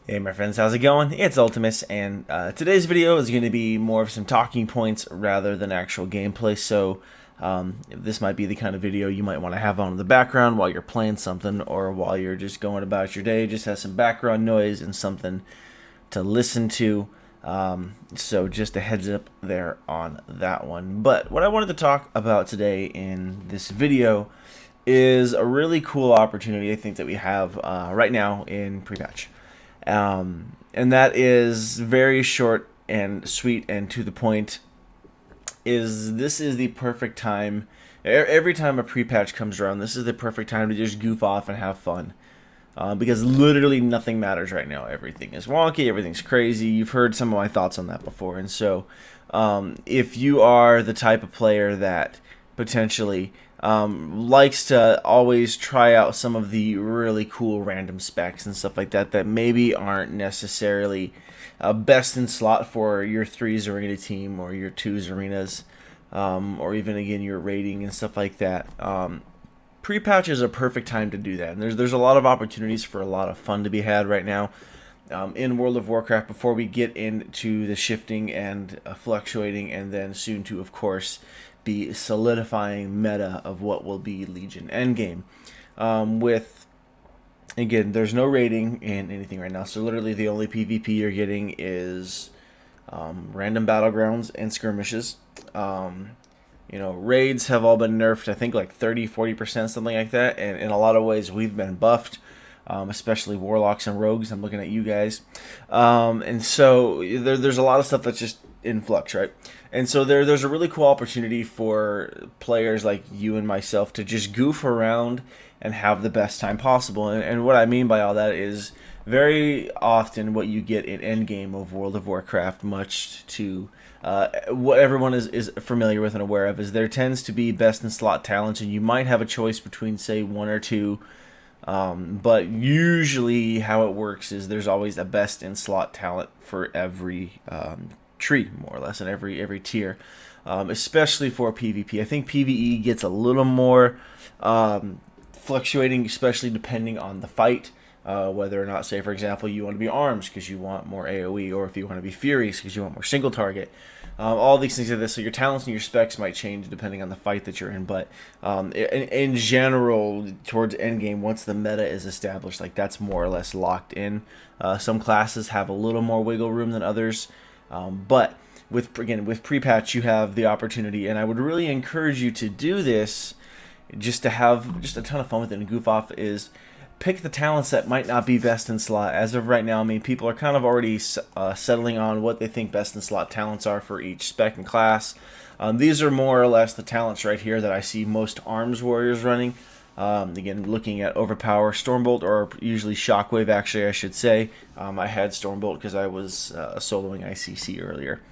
Hey my friends, how's it going? It's Ultimus, and today's video is going to be more of some talking points rather than actual gameplay, so this might be the kind of video you might want to have on in the background while you're playing something, or while you're just going about your day, just has some background noise and something to listen to. So just a heads up there on that one. But what I wanted to talk about today in this video is a really cool opportunity I think that we have right now in pre-patch. And that is very short and sweet and to the point. This is the perfect time. Every time a pre-patch comes around, this is the perfect time to just goof off and have fun. Because literally nothing matters right now. Everything is wonky, everything's crazy. You've heard some of my thoughts on that before. And so if you are the type of player that potentially likes to always try out some of the really cool random specs and stuff like that that maybe aren't necessarily best in slot for your 3s arena team or your 2s arenas, or even again your rating and stuff like that. Pre-patch is a perfect time to do that, and there's a lot of opportunities for a lot of fun to be had right now in World of Warcraft before we get into the shifting and fluctuating, and then soon to, of course, be solidifying meta of what will be Legion Endgame. With, again, there's no rating in anything right now, so literally the only PvP you're getting is random battlegrounds and skirmishes. Raids have all been nerfed, I think like 30-40%, something like that, and in a lot of ways we've been buffed, especially warlocks and rogues. I'm looking at you guys, and so there's a lot of stuff that's just in flux, right? And so there's a really cool opportunity for players like you and myself to just goof around and have the best time possible. And what I mean by all that is very often what you get in endgame of World of Warcraft, much to what everyone is familiar with and aware of, is there tends to be best in slot talents, and you might have a choice between, say, one or two. But usually how it works is there's always a best in slot talent for every tree, more or less, in every tier, especially for PvP. I think PvE gets a little more fluctuating, especially depending on the fight. Whether or not, say, for example, you want to be arms because you want more AoE, or if you want to be furies because you want more single target. All these things like this. So your talents and your specs might change depending on the fight that you're in. But in general, towards endgame, once the meta is established, like that's more or less locked in. Some classes have a little more wiggle room than others. But with pre-patch, you have the opportunity, and I would really encourage you to do this, just to have just a ton of fun with it and goof off, is pick the talents that might not be best in slot. As of right now, I mean, people are kind of already settling on what they think best in slot talents are for each spec and class. These are more or less the talents right here that I see most arms warriors running. Again, looking at Overpower, Stormbolt, or usually Shockwave, actually, I should say. I had Stormbolt because I was soloing ICC earlier.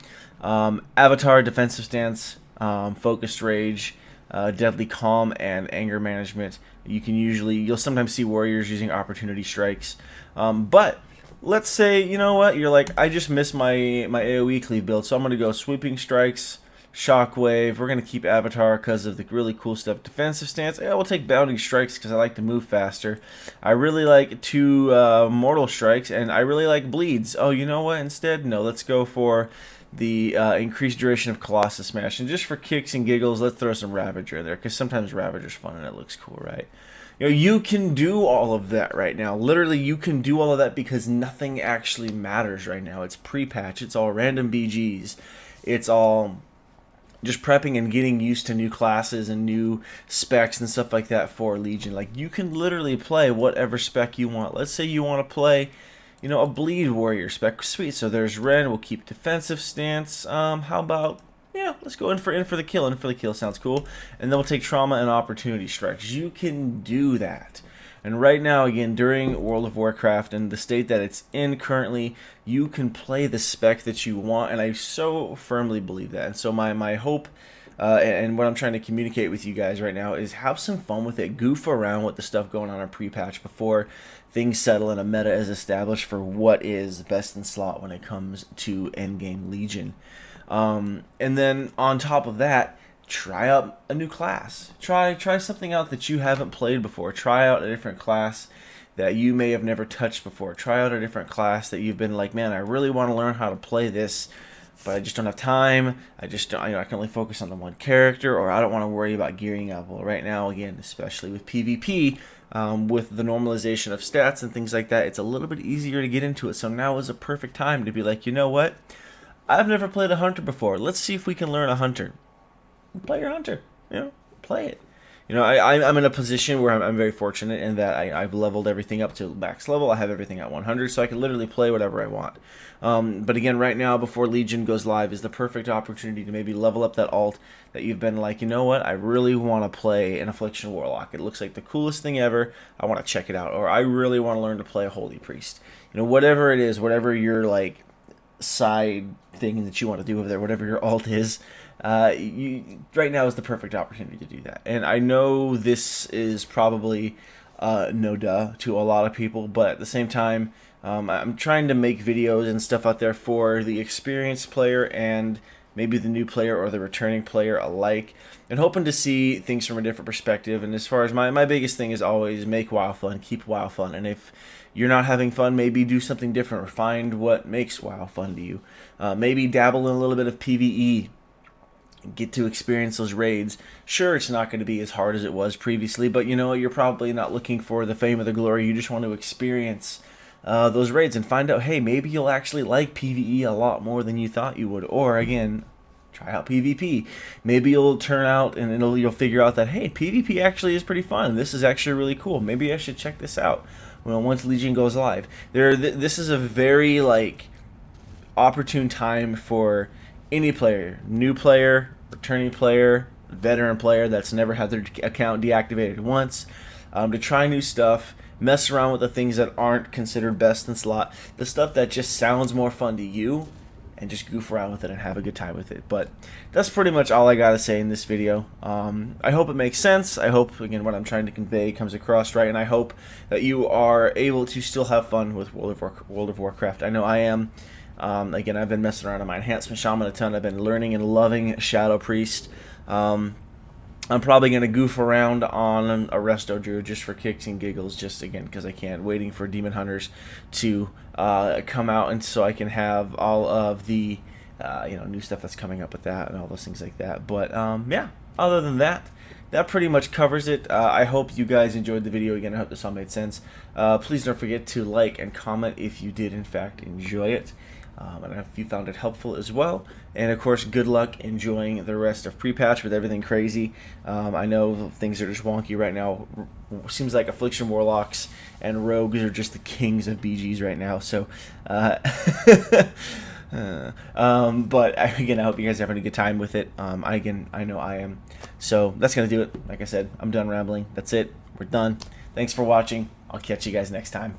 Avatar, Defensive Stance, Focused Rage, Deadly Calm, and Anger Management. You'll sometimes see warriors using Opportunity Strikes. But let's say, you know what, you're like, I just missed my AoE cleave build, so I'm going to go Sweeping Strikes, Shockwave. We're going to keep Avatar because of the really cool stuff. Defensive Stance, we'll take Bounding Strikes because I like to move faster. I really like 2 Mortal Strikes, and I really like Bleeds. Oh, you know what, instead, no, let's go for the increased duration of Colossus Smash. And just for kicks and giggles, let's throw some Ravager in there, because sometimes Ravager's fun and it looks cool, right? You can do all of that right now. Literally, you can do all of that because nothing actually matters right now. It's pre-patch. It's all random BGs. It's all just prepping and getting used to new classes and new specs and stuff like that for Legion. Like, you can literally play whatever spec you want. Let's say you want to play, a Bleed Warrior spec. Sweet. So there's Ren. We'll keep Defensive Stance. How about, let's go in for the kill. In for the kill sounds cool. And then we'll take Trauma and Opportunity Strikes. You can do that. And right now, again, during World of Warcraft and the state that it's in currently, you can play the spec that you want, and I so firmly believe that. And so my hope and what I'm trying to communicate with you guys right now is have some fun with it. Goof around with the stuff going on in pre-patch before things settle and a meta is established for what is best in slot when it comes to endgame Legion. And then on top of that, try out a new class. Try something out that you haven't played before. Try out a different class that you may have never touched before. Try out a different class that you've been like, man, I really want to learn how to play this, but I just don't have time. I just don't, I can only focus on the one character, or I don't want to worry about gearing up. Well, right now, again, especially with PvP, with the normalization of stats and things like that, it's a little bit easier to get into it. So now is a perfect time to be like, you know what? I've never played a hunter before. Let's see if we can learn a hunter. Play your hunter. Play it. I'm in a position where I'm very fortunate in that I've leveled everything up to max level. I have everything at 100, so I can literally play whatever I want. But again, right now, before Legion goes live, is the perfect opportunity to maybe level up that alt that you've been like, you know what, I really want to play an Affliction Warlock. It looks like the coolest thing ever. I want to check it out. Or I really want to learn to play a Holy Priest. Whatever it is, whatever your like side thing that you want to do over there, whatever your alt is, right now is the perfect opportunity to do that. And I know this is probably no duh to a lot of people, but at the same time, I'm trying to make videos and stuff out there for the experienced player and maybe the new player or the returning player alike, and hoping to see things from a different perspective. And as far as my biggest thing is always make WoW fun, keep WoW fun, and if you're not having fun, maybe do something different or find what makes WoW fun to you. Maybe dabble in a little bit of PvE, get to experience those raids. Sure, it's not going to be as hard as it was previously, but you're probably not looking for the fame or the glory. You just want to experience those raids and find out, hey, maybe you'll actually like PvE a lot more than you thought you would. Or again, try out PvP. Maybe you'll turn out and you'll figure out that, hey, PvP actually is pretty fun. This is actually really cool. Maybe I should check this out. Once Legion goes live, this is a very opportune time for any player, new player, returning player, veteran player that's never had their account deactivated once, to try new stuff, mess around with the things that aren't considered best in slot, the stuff that just sounds more fun to you, and just goof around with it and have a good time with it. But that's pretty much all I gotta say in this video. I hope it makes sense. I hope, again, what I'm trying to convey comes across right, and I hope that you are able to still have fun with World of Warcraft. I know I am. Again, I've been messing around on my Enhancement Shaman a ton. I've been learning and loving Shadow Priest. I'm probably going to goof around on a Resto Druid just for kicks and giggles, just again because I can, waiting for Demon Hunters to come out, and so I can have all of the new stuff that's coming up with that and all those things like that. But yeah, other than that, that pretty much covers it. I hope you guys enjoyed the video. Again, I hope this all made sense. Please don't forget to like and comment if you did in fact enjoy it. And if you found it helpful as well. And of course, good luck enjoying the rest of pre-patch with everything crazy. I know things are just wonky right now. Seems like Affliction Warlocks and Rogues are just the kings of BGs right now. So, but again, I hope you guys are having a good time with it. I know I am. So that's going to do it. Like I said, I'm done rambling. That's it. We're done. Thanks for watching. I'll catch you guys next time.